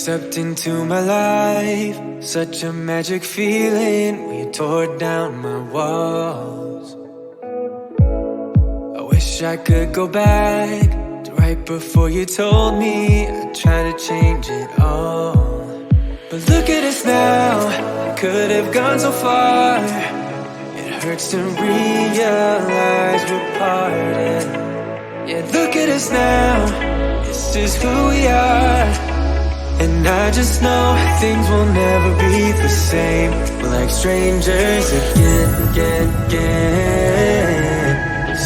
stepped into my life, such a magic feeling when you tore down my walls. I wish I could go back to right before you told me I'd try to change it all. But look at us now, I could have gone so far. It hurts to realize we're parted. Yeah, look at us now, this is who we are. And I just know things will never be the same. We're like strangers again.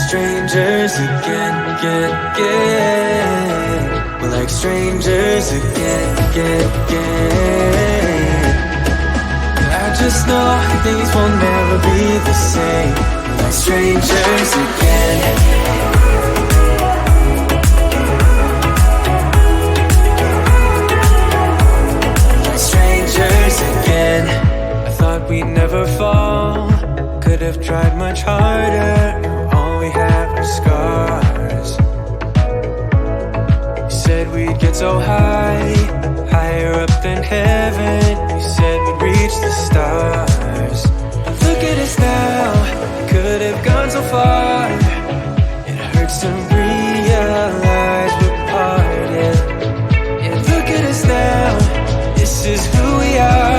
Strangers again. We're like strangers again. I just know things will never be the same. We're like strangers again. Again, I thought we'd never fall. Could have tried much harder. Now all we have are scars. You said we'd get so high, higher up than heaven. You said we'd reach the stars. But look at us now, could have gone so far. It hurts to realize we're parted. Yeah, look at us now, this is who we are.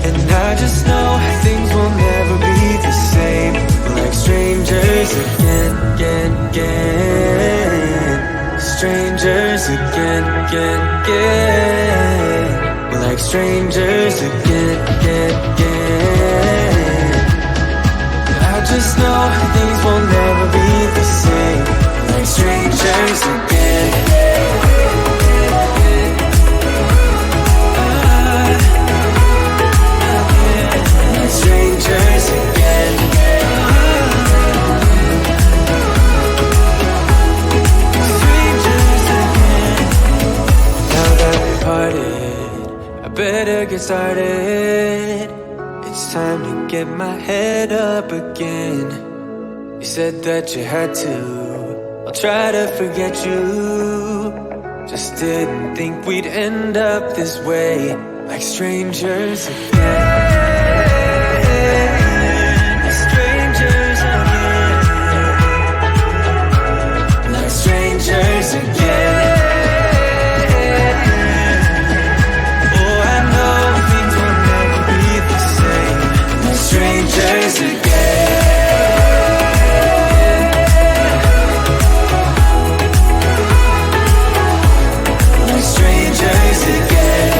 And I just know things will never be the same. We're like strangers again. Strangers again. We're like strangers again. I just know things will never be the same. We're like strangers again. Strangers again. Strangers again. Now that we parted, I better get started. It's time to get my head up again. You said that you had to, I'll try to forget you. Just didn't think we'd end up this way, like strangers again. Strangers again. Oh, I know things will never be the same. We're strangers again. We're strangers again.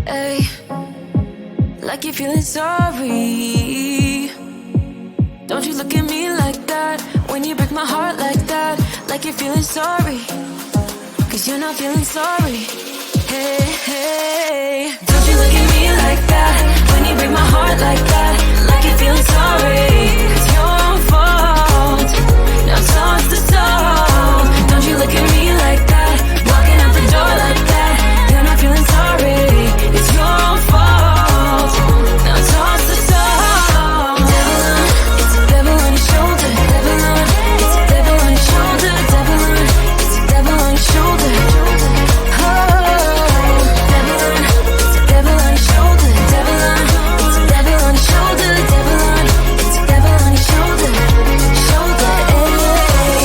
Ay, like you're feeling sorry. Don't you look at me like that when you break my heart like that. Like you're feeling sorry, 'cause you're not feeling sorry. Hey, hey. Don't you look at me like that when you break my heart like that. Like you're feeling sorry. It's your fault. Now toss the salt. Don't you look at me like that, walking out the door like that. You're not feeling sorry. It's your fault. Now toss the salt. Devil on, it's a devil on your shoulder. Devil on, it's a devil on your shoulder. Devil on, it's a devil on your shoulder. Oh, devil on, it's a devil on your shoulder. Devil on, it's a devil on your shoulder. Devil on, it's a devil on your shoulder. Shoulder, hey.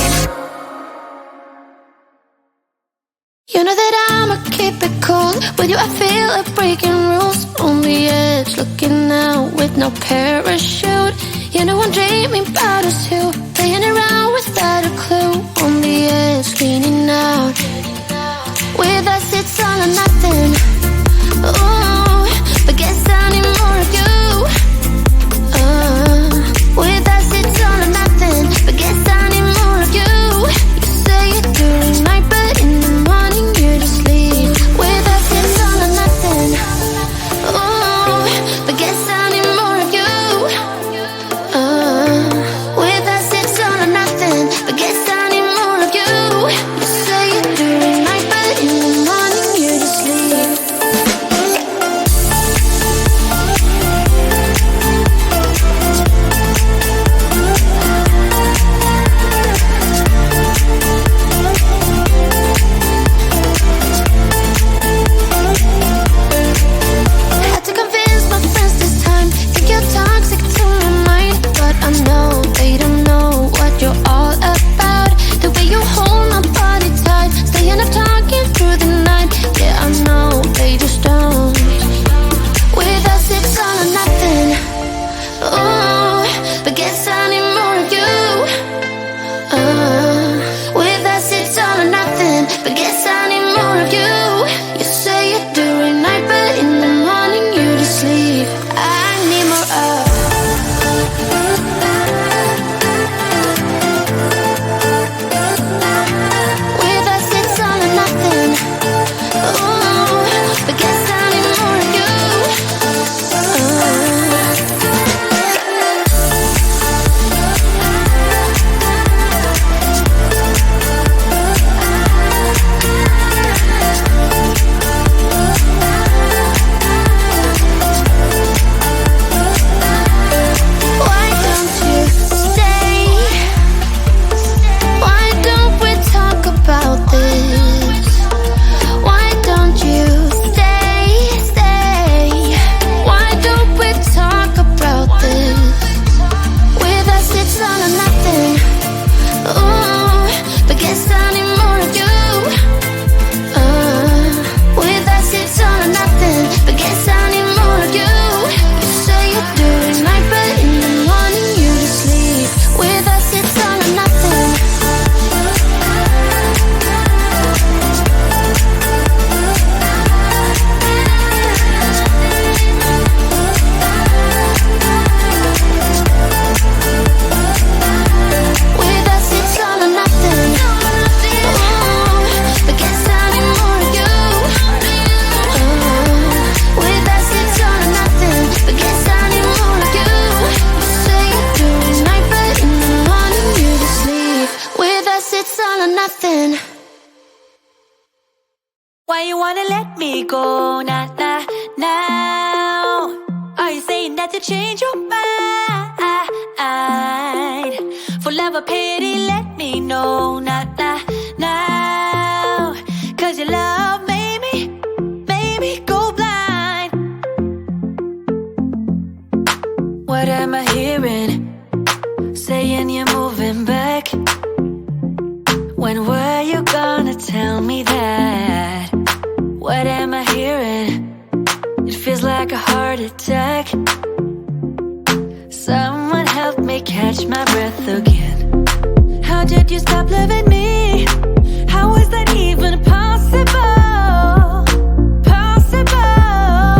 You know that I'ma keep it cool. With you I feel like breaking rules. On the edge, looking out with no parachute. You know I'm dreaming about us two, playing around without a clue. On the edge, leaning out. With us it's all or nothing. Ooh, but guess I need more of you. With us it's all or nothing, but guess I need more of you. You say it during night, but in the morning you're just leave. With us it's all or nothing. Ooh, but guess I need more of you. With us it's all or nothing, but guess I need more of you. You say it during night, but in the morning you're just leave. Had to convince my friends this time. Think you're toxic to my mind, but I know they don't know what you're all about. The way you hold my body tight, staying up talking through the night. Yeah, I know they just don't. With us it's all or nothing. Ooh, but guess I need more of you. With us it's all or nothing, but guess I need more of you. You say it during night, but in the morning you just leave. I need more of. With us it's all or nothing. Ooh, but guess I need more of you. Why don't you stay? Why don't we talk about this? Why don't you stay? Why don't we talk about this? With us it's all or nothing. Ooh, but guess I need more of you. With us it's all or nothing, but guess I need more of you. You say it during night, but in the morning you just leave. With us it's all or nothing. With us it's all or nothing. Ooh, but guess I need more of you. With us it's all or nothing, but guess I need more of you. You say it during night, but in the morning you just leave. With us it's all or nothing. Why you wanna let me go now? Are you saying that you change your mind? For love or pity, let me know now. 'Cause your love made me go blind. What am I hearing? Saying you're moving back. When were you gonna tell me that? What am I hearing? It feels like a heart attack. Someone help me catch my breath again. How did you stop loving me? How is that even possible? Possible?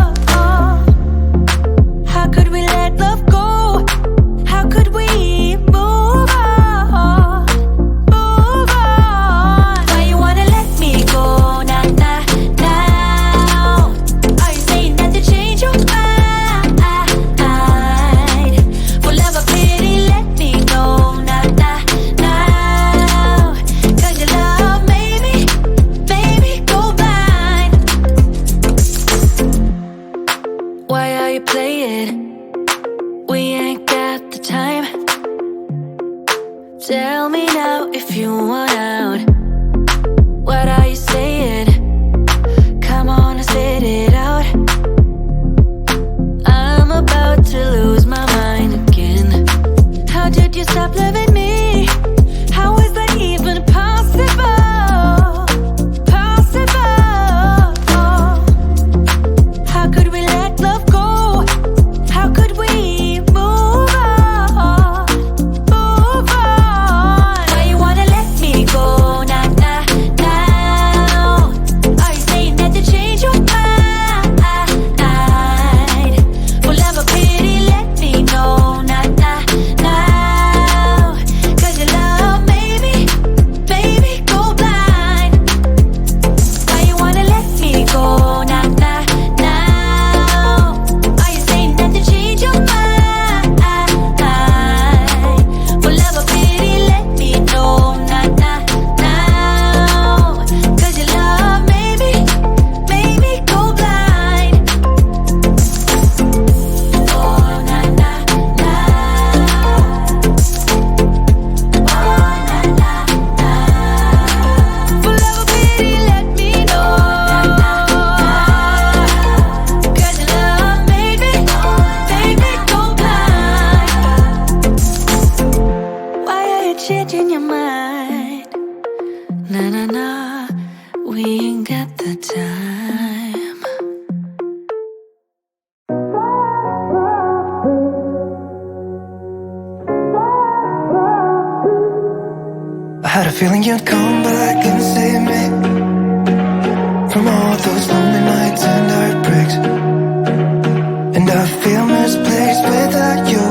Why are you playing? We ain't got the time. Tell me now if you want out. What are you saying? Come on and spit it out. I'm about to lose my mind again. How did you stop loving me? How is that even possible? How could we let love go? How could we move on? Move on. Why you wanna let me go? Nah, nah, now. Are you saying that to change your mind? For love or pity, let me know. Nah, nah, now. 'Cause your love made me, go blind. Why you wanna let me go? Nah, nah, now. Are you saying that to change your mind? For love or pity, let me know. Nah, nah, now. 'Cause your love made me go blind. Oh, nah, nah, now. Oh, nah, nah, now. For love or pity, let me know. 'Cause your love made me go blind. Why are you changing your mind? Nah, nah, nah, we ain't got the time. I had a feeling you'd come back and save me from all those lonely nights and heartbreaks. And I feel misplaced without you.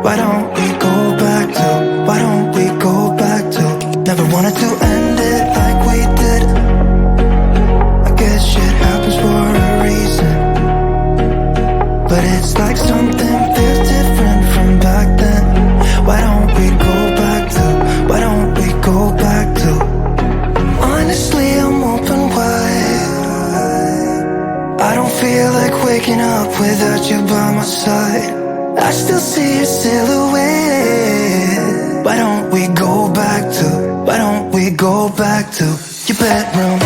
Why don't we go back to? Why don't we go back to? Never wanted to end it like we did. I guess shit happens for a reason. But it's like something feels different from back then. Why don't we go back to? Why don't we go back to? Honestly, I'm open wide. I don't feel like waking up without you by my side. I still see your silhouette. Why don't we go back to? Why don't we go back to your bedroom?